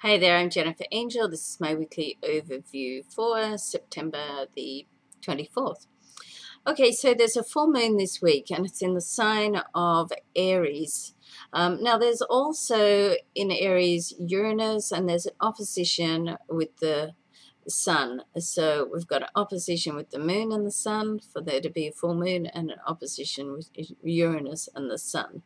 Hey there, I'm Jennifer Angel. This is my weekly overview for September the 24th. Okay, so there's a full moon this week and it's in the sign of Aries. Now, there's also in Aries Uranus, and there's an opposition with the sun. So we've got an opposition with the moon and the sun for there to be a full moon, and an opposition with Uranus and the sun.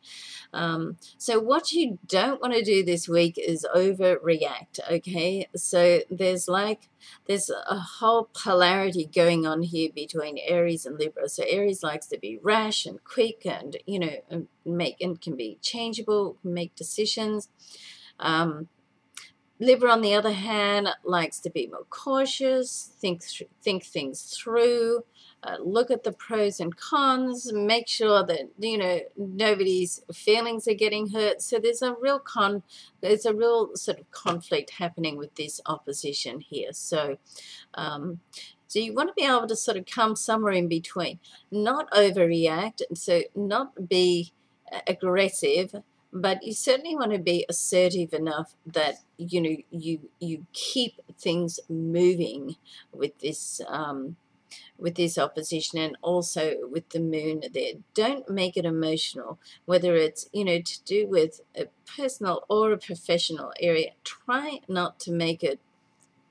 So what you don't want to do this week is overreact, okay? So there's a whole polarity going on here between Aries and Libra. So Aries likes to be rash and quick and, can be changeable, make decisions. Libra, on the other hand, likes to be more cautious, think things through, look at the pros and cons, make sure that nobody's feelings are getting hurt. So there's a real sort of conflict happening with this opposition here. So so you want to be able to sort of come somewhere in between, not overreact, and so not be aggressive, but you certainly want to be assertive enough that you keep things moving with this opposition, and also with the moon there. Don't make it emotional, whether it's to do with a personal or a professional area. Try not to make it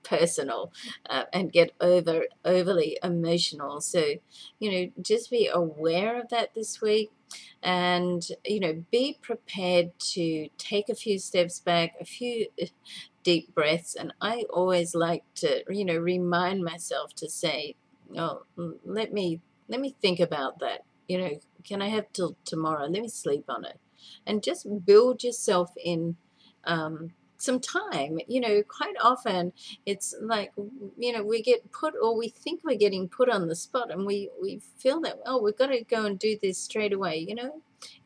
personal and get overly emotional. So just be aware of that this week, and be prepared to take a few steps back, a few deep breaths. And I always like to remind myself to say, oh, let me think about that. Can I have till tomorrow? Let me sleep on it. And just build yourself in some time. Quite often it's like we get put, or we think we're getting put on the spot, and we feel that, oh, we've got to go and do this straight away.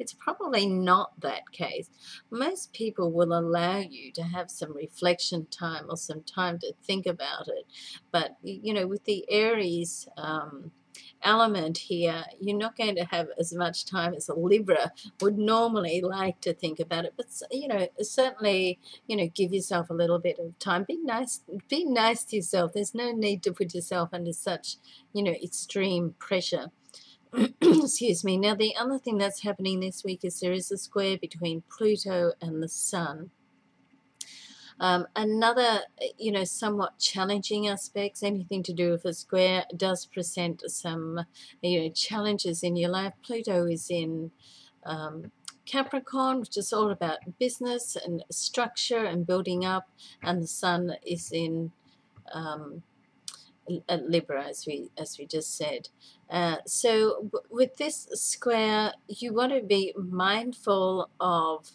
It's probably not that case. Most people will allow you to have some reflection time or some time to think about it. But with the Aries element here, you're not going to have as much time as a Libra would normally like to think about it. But certainly give yourself a little bit of time. Be nice to yourself. There's no need to put yourself under such extreme pressure. Excuse me. Now, the other thing that's happening this week is there is a square between Pluto and the Sun. Another, somewhat challenging aspects, anything to do with a square does present some, challenges in your life. Pluto is in Capricorn, which is all about business and structure and building up, and the Sun is in Libra, as we just said. So with this square, you want to be mindful of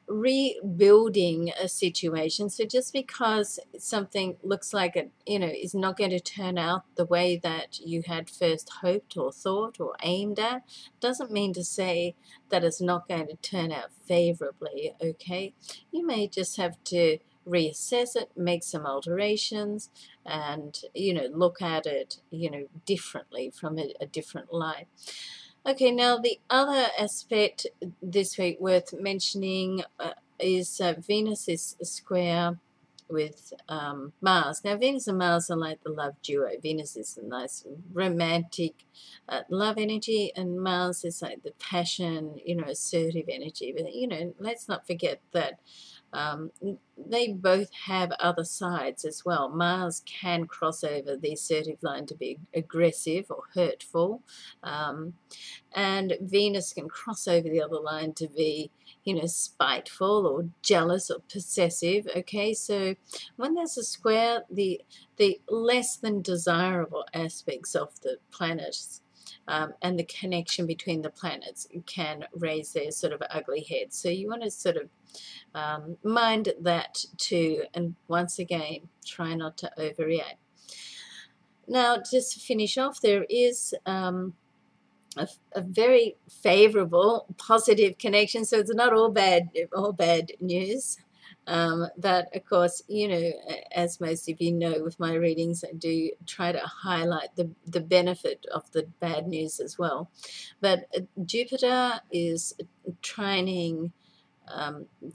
rebuilding a situation. So just because something looks like it is not going to turn out the way that you had first hoped or thought or aimed at, doesn't mean to say that it's not going to turn out favorably. Okay, you may just have to reassess it, make some alterations, and look at it differently, from a different light. Okay, now the other aspect this week worth mentioning is Venus is square with Mars. Now, Venus and Mars are like the love duo. Venus is a nice romantic love energy, and Mars is like the passion, assertive energy. But, let's not forget that they both have other sides as well. Mars can cross over the assertive line to be aggressive or hurtful, and Venus can cross over the other line to be spiteful or jealous or possessive. Okay, so when there's a square, the less than desirable aspects of the planets and the connection between the planets can raise their sort of ugly heads. So you want to sort of mind that too, and once again, try not to overreact. Now, just to finish off, there is a very favorable, positive connection. So it's not all bad news. But of course, as most of you know, with my readings, I do try to highlight the benefit of the bad news as well. But Jupiter is trining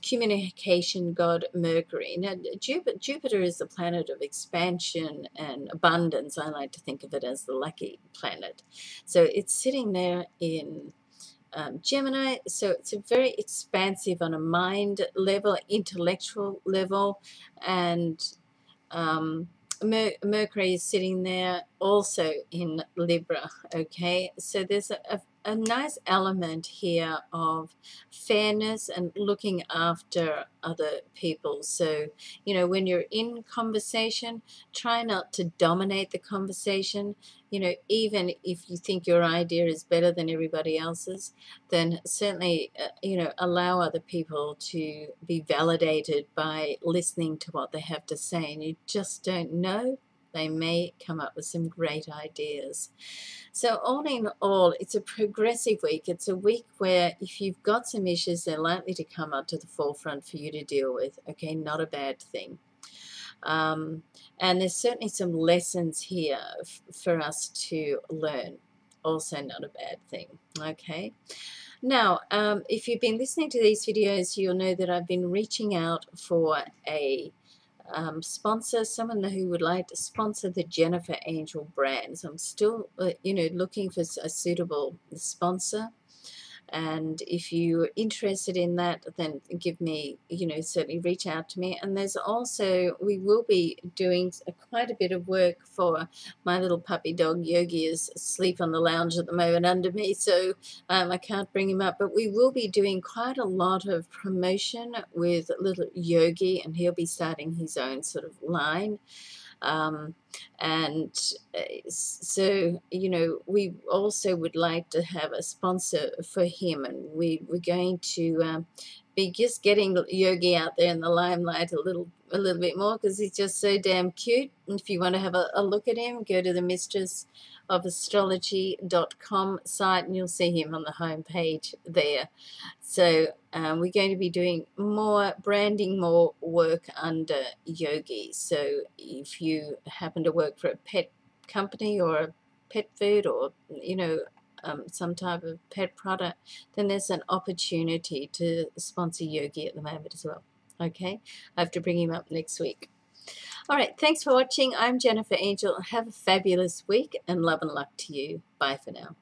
communication god Mercury. Now, Jupiter is the planet of expansion and abundance. I like to think of it as the lucky planet. So it's sitting there in Gemini, so it's a very expansive on a mind level, intellectual level, and Mercury is sitting there also in Libra. Okay, so there's a nice element here of fairness and looking after other people. So, you know, when you're in conversation, try not to dominate the conversation. You know, even if you think your idea is better than everybody else's, then certainly, you know, allow other people to be validated by listening to what they have to say. And you just don't know, they may come up with some great ideas. So all in all, it's a progressive week. It's a week where if you've got some issues, they're likely to come up to the forefront for you to deal with. Okay, not a bad thing. And there's certainly some lessons here for us to learn. Also not a bad thing. Okay. Now, if you've been listening to these videos, you'll know that I've been reaching out for a sponsor, someone who would like to sponsor the Jennifer Angel brand. So I'm still, you know, looking for a suitable sponsor. And if you're interested in that, then give me, you know, certainly reach out to me. And there's also, we will be doing quite a bit of work for my little puppy dog. Yogi is asleep on the lounge at the moment under me, so I can't bring him up. But we will be doing quite a lot of promotion with little Yogi, and he'll be starting his own sort of line. And so, you know, we also would like to have a sponsor for him, and we're going to be just getting Yogi out there in the limelight a little bit more, because he's just so damn cute. And if you want to have a look at him, go to the mistressafofastrology.com site and you'll see him on the home page there. So we're going to be doing more branding, more work under Yogi. So if you happen to work for a pet company or a pet food, or, you know, some type of pet product, then there's an opportunity to sponsor Yogi at the moment as well. Okay, I have to bring him up next week. All right, thanks for watching. I'm Jennifer Angel. Have a fabulous week, and love and luck to you. Bye for now.